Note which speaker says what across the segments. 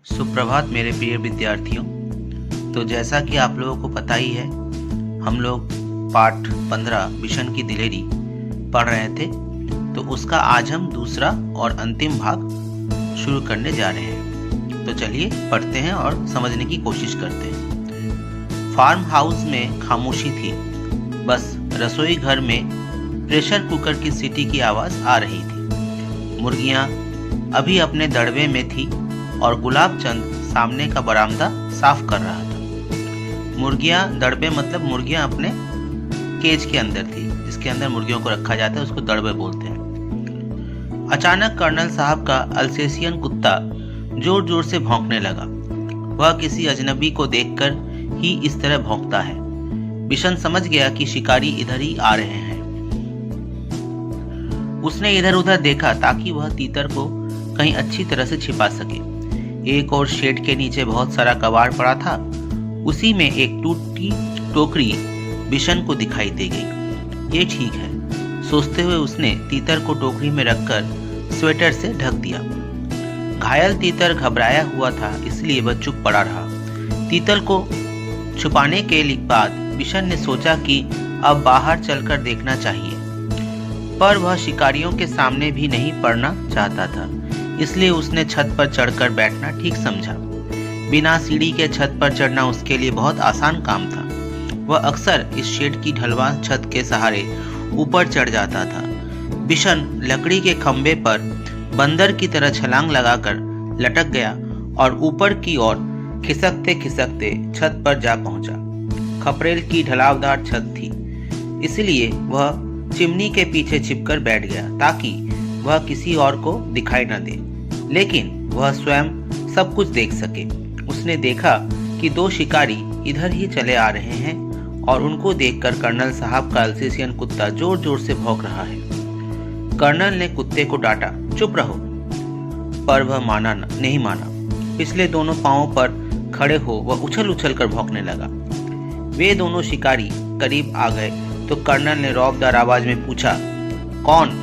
Speaker 1: सुप्रभात मेरे प्रिय विद्यार्थियों। तो जैसा कि आप लोगों को पता ही है, हम लोग पाठ 15 बिशन की दिलेरी पढ़ रहे थे। तो उसका आज हम दूसरा और अंतिम भाग शुरू करने जा रहे हैं। तो चलिए पढ़ते हैं और समझने की कोशिश करते हैं। फार्म हाउस में खामोशी थी। बस रसोई घर में प्रेशर कुकर की सीटी की आवाज़ आ रही थी। मुर्गियाँ अभी अपने दड़बे में थी और गुलाब चंद सामने का बरामदा साफ कर रहा था। मुर्गियाँ दड़बे मतलब मुर्गियाँ अपने केज के अंदर थी, जिसके अंदर मुर्गियों को रखा जाता है, उसको दड़बे बोलते हैं। अचानक कर्नल साहब का अल्सेशियन कुत्ता जोर जोर से भौंकने लगा। वह किसी अजनबी को देखकर ही इस तरह भौंकता है। बिशन समझ गया कि शिकारी इधर ही आ रहे हैं। उसने इधर उधर देखा ताकि वह तीतर को कहीं अच्छी तरह से छिपा सके। एक और शेड के नीचे बहुत सारा कबाड़ पड़ा था। उसी में एक टूटी टोकरी बिशन को दिखाई दे गई। ये ठीक है, सोचते हुए उसने तीतर को टोकरी में रखकर स्वेटर से ढक दिया। घायल तीतर घबराया हुआ था, इसलिए वह चुप पड़ा रहा। तीतर को छुपाने के बाद बिशन ने सोचा कि अब बाहर चलकर देखना चाहिए, पर वह शिकारियों के सामने भी नहीं पड़ना चाहता था, इसलिए उसने छत पर चढ़कर बैठना ठीक समझा। बिना सीढ़ी के छत पर चढ़ना उसके लिए बहुत आसान काम था। वह अक्सर इस शेड की ढलवां छत के सहारे ऊपर चढ़ जाता था। बिशन लकड़ी के खंभे पर बंदर की तरह छलांग लगाकर लटक गया और ऊपर की ओर खिसकते खिसकते छत पर जा पहुंचा। खपरेल की ढलावदार छत थी, इसलिए वह चिमनी के पीछे छिपकर बैठ गया ताकि वह किसी और को दिखाई न दे, लेकिन वह स्वयं सब कुछ देख सके। उसने देखा कि दो शिकारी इधर ही चले आ रहे हैं और उनको देखकर कर्नल साहब का अल्सेशियन कुत्ता जोर जोर से भौंक रहा है। कर्नल ने कुत्ते को डांटा, चुप रहो, पर वह नहीं माना। पिछले दोनों पांवों पर खड़े हो वह उछल उछल कर भौंकने लगा। वे दोनों शिकारी करीब आ गए तो कर्नल ने रौबदार आवाज में पूछा, कौन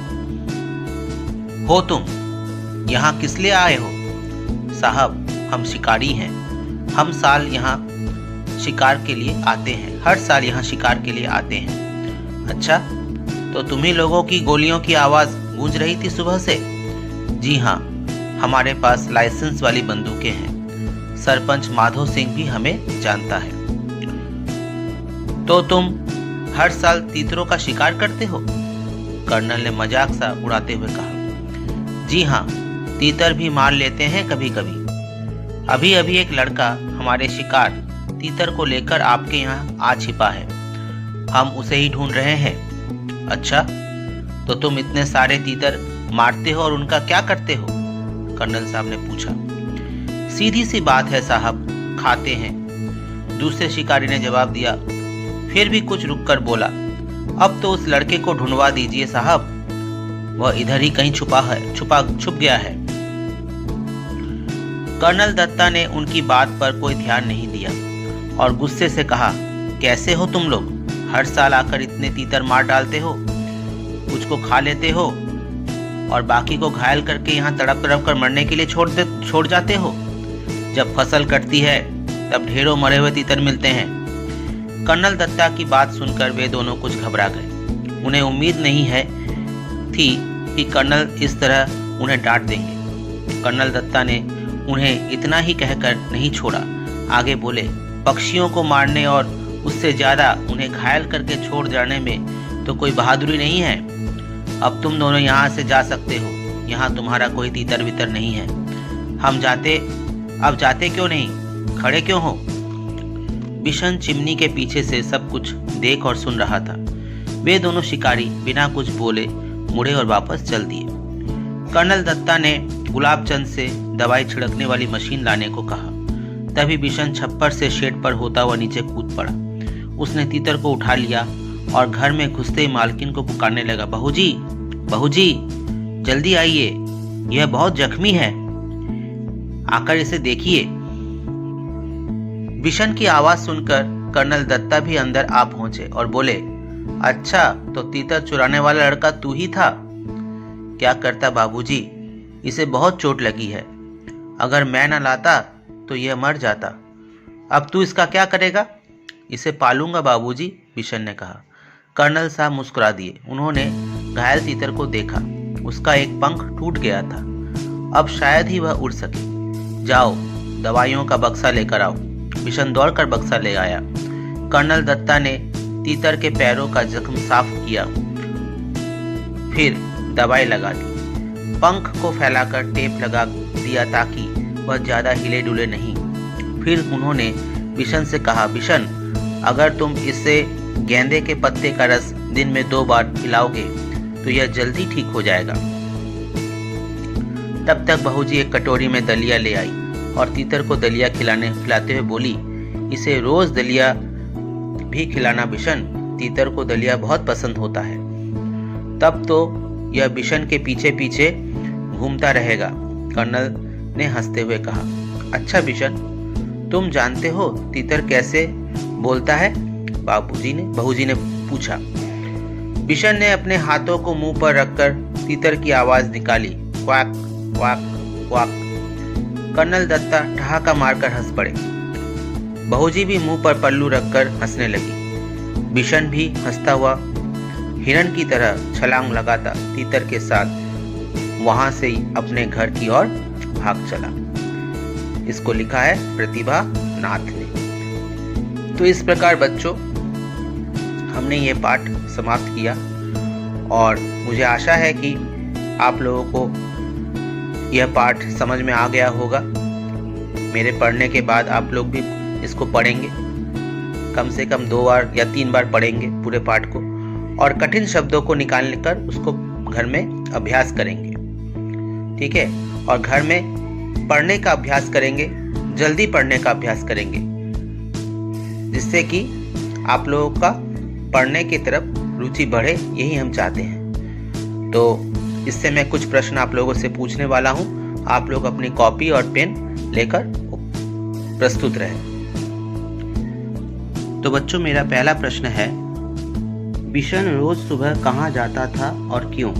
Speaker 1: हो तुम? यहाँ किस लिए आए हो? साहब, हम शिकारी हैं। हम साल यहाँ शिकार के लिए आते हैं, हर साल यहाँ शिकार के लिए आते हैं। अच्छा, तो तुम्ही लोगों की गोलियों की आवाज गूंज रही थी सुबह से? जी हाँ, हमारे पास लाइसेंस वाली बंदूकें हैं। सरपंच माधो सिंह भी हमें जानता है। तो तुम हर साल तीतरों का शिकार करते हो? कर्नल ने मजाक सा उड़ाते हुए कहा। जी हाँ, तीतर भी मार लेते हैं कभी कभी। अभी अभी एक लड़का हमारे शिकार तीतर को लेकर आपके यहाँ आ छिपा है। हम उसे ही ढूंढ रहे हैं। अच्छा, तो तुम इतने सारे तीतर मारते हो और उनका क्या करते हो? कर्नल साहब ने पूछा। सीधी सी बात है साहब, खाते हैं। दूसरे शिकारी ने जवाब दिया। फिर भी कुछ रुककर बोला, अब तो उस लड़के को ढूंढवा दीजिए साहब, वह इधर ही कहीं छुप गया है। कर्नल दत्ता ने उनकी बात पर कोई ध्यान नहीं दिया और गुस्से से कहा, कैसे हो तुम लोग? हर साल आकर इतने तीतर मार डालते हो, कुछ को खा लेते हो और बाकी को घायल करके यहाँ तड़प तड़प कर मरने के लिए छोड़ जाते हो। जब फसल कटती है तब ढेरों मरे हुए तीतर मिलते हैं। कर्नल दत्ता की बात सुनकर वे दोनों कुछ घबरा गए। उन्हें उम्मीद नहीं थी कि कर्नल इस तरह उन्हें डांट देंगे। कर्नल दत्ता ने उन्हें इतना ही कहकर नहीं छोड़ा। आगे बोले, पक्षियों को मारने और उससे ज्यादा उन्हें घायल करके छोड़ जाने में तो कोई बहादुरी नहीं है। अब तुम दोनों यहाँ से जा सकते हो। यहाँ तुम्हारा कोई तीतर वितर नहीं है। अब जाते क्यों नहीं? खड़े क्यों हो? बिशन चिमनी के पीछे से सब कुछ देख और सुन रहा था। वे दोनों शिकारी बिना कुछ बोले मुड़े और वापस चल दिए। कर्नल दत्ता ने गुलाब चंद से दवाई छिड़कने वाली मशीन लाने को कहा। तभी बिशन छप्पर से शेड पर होता हुआ नीचे कूद पड़ा। उसने तीतर को उठा लिया और घर में घुसते ही मालकिन को पुकारने लगा, बहूजी, बहूजी, जल्दी आइए, यह बहुत जख्मी है, आकर इसे देखिए। बिशन की आवाज सुनकर कर्नल दत्ता भी अंदर आ पहुंचे और बोले, अच्छा, तो तीतर चुराने वाला लड़का तू ही था? क्या करता बाबूजी, इसे बहुत चोट लगी है। अगर मैं न लाता तो यह मर जाता। अब तू इसका क्या करेगा? इसे पालूंगा बाबूजी, बिशन ने कहा। कर्नल साहब मुस्कुरा दिए। उन्होंने घायल तीतर को देखा। उसका एक पंख टूट गया था। अब शायद ही वह उड़ सके। जाओ, दवाइयों का बक्सा लेकर आओ। बिशन दौड़कर बक्सा ले आया। कर्नल दत्ता ने तीतर के पैरों का जख्म साफ किया, फिर दवाई लगा दी। पंख को फैलाकर टेप लगा दिया ताकि वह ज्यादा हिले डुले नहीं। फिर उन्होंने बिशन से कहा, बिशन, अगर तुम इसे गेंदे के पत्ते का रस दिन में 2 बार पिलाओगे तो यह जल्दी ठीक हो जाएगा। तब तक बहूजी एक कटोरी में दलिया ले आई और तीतर को दलिया खिलाते हुए बोली, इसे रोज दलिया भी खिलाना बिशन, तीतर को दलिया बहुत पसंद होता है। तब तो यह बिशन के पीछे पीछे घूमता रहेगा, कर्नल ने हंसते हुए कहा। अच्छा बिशन, तुम जानते हो तीतर कैसे बोलता है? बहूजी ने पूछा। बिशन ने अपने हाथों को मुंह पर रखकर तीतर की आवाज निकाली, quack quack quack. Colonel Datta ठहाका मारकर हंस पड़े। बहूजी भी मुंह पर पल्लू रखकर हंसने लगी। बिशन भी हंसता हुआ हिरण की तरह छलांग लगाता तीतर के साथ वहां से ही अपने घर की ओर भाग चला। इसको लिखा है प्रतिभा नाथ ने। तो इस प्रकार बच्चों, हमने ये पाठ समाप्त किया और मुझे आशा है कि आप लोगों को यह पाठ समझ में आ गया होगा। मेरे पढ़ने के बाद आप लोग भी इसको पढ़ेंगे, कम से कम 2 बार या 3 बार पढ़ेंगे पूरे पाठ को, और कठिन शब्दों को निकाल कर उसको घर में अभ्यास करेंगे। ठीक है? और घर में पढ़ने का अभ्यास करेंगे, जल्दी पढ़ने का अभ्यास करेंगे, जिससे कि आप लोगों का पढ़ने की तरफ रुचि बढ़े, यही हम चाहते हैं। तो इससे मैं कुछ प्रश्न आप लोगों से पूछने वाला हूं। आप लोग अपनी कॉपी और पेन लेकर प्रस्तुत रहें। तो बच्चों, मेरा पहला प्रश्न है, बिशन रोज सुबह कहाँ जाता था और क्यों?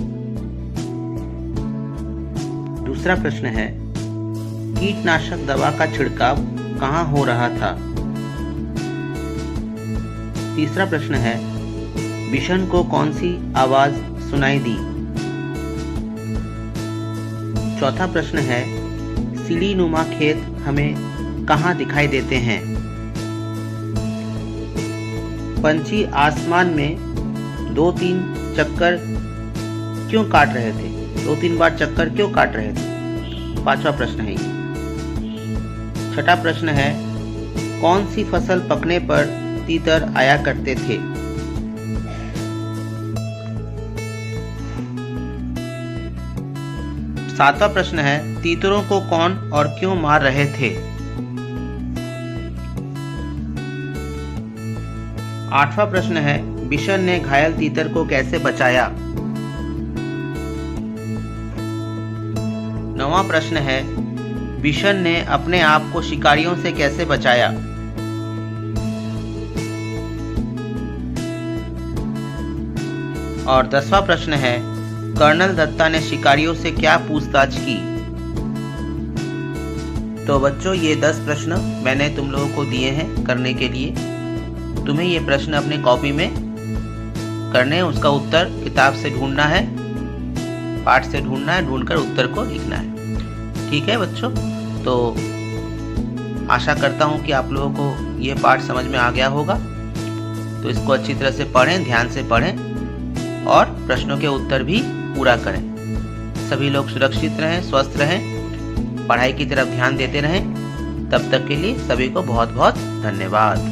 Speaker 1: दूसरा प्रश्न है, कीटनाशक दवा का छिड़काव कहाँ हो रहा था? तीसरा प्रश्न है, बिशन को कौन सी आवाज सुनाई दी? चौथा प्रश्न है, सीढ़ी नुमा खेत हमें कहाँ दिखाई देते हैं? पंछी आसमान में 2-3 चक्कर क्यों काट रहे थे? 2-3 बार चक्कर क्यों काट रहे थे? 5वां प्रश्न है ये। छठा प्रश्न है, कौन सी फसल पकने पर तीतर आया करते थे? सातवां प्रश्न है, तीतरों को कौन और क्यों मार रहे थे? 8वां प्रश्न है, बिशन ने घायल तीतर को कैसे बचाया? 9वां प्रश्न है, बिशन ने अपने आप को शिकारियों से कैसे बचाया? और 10वां प्रश्न है, कर्नल दत्ता ने शिकारियों से क्या पूछताछ की? तो बच्चों, ये 10 प्रश्न मैंने तुम लोगों को दिए हैं करने के लिए। तुम्हें ये प्रश्न अपनी कॉपी में करने, उसका उत्तर किताब से ढूंढना है, पाठ से ढूंढना है, ढूंढकर उत्तर को लिखना है। ठीक है बच्चों? तो आशा करता हूँ कि आप लोगों को ये पाठ समझ में आ गया होगा। तो इसको अच्छी तरह से पढ़ें, ध्यान से पढ़ें और प्रश्नों के उत्तर भी पूरा करें। सभी लोग सुरक्षित रहें, स्वस्थ रहें, पढ़ाई की तरफ ध्यान देते रहें। तब तक के लिए सभी को बहुत बहुत धन्यवाद।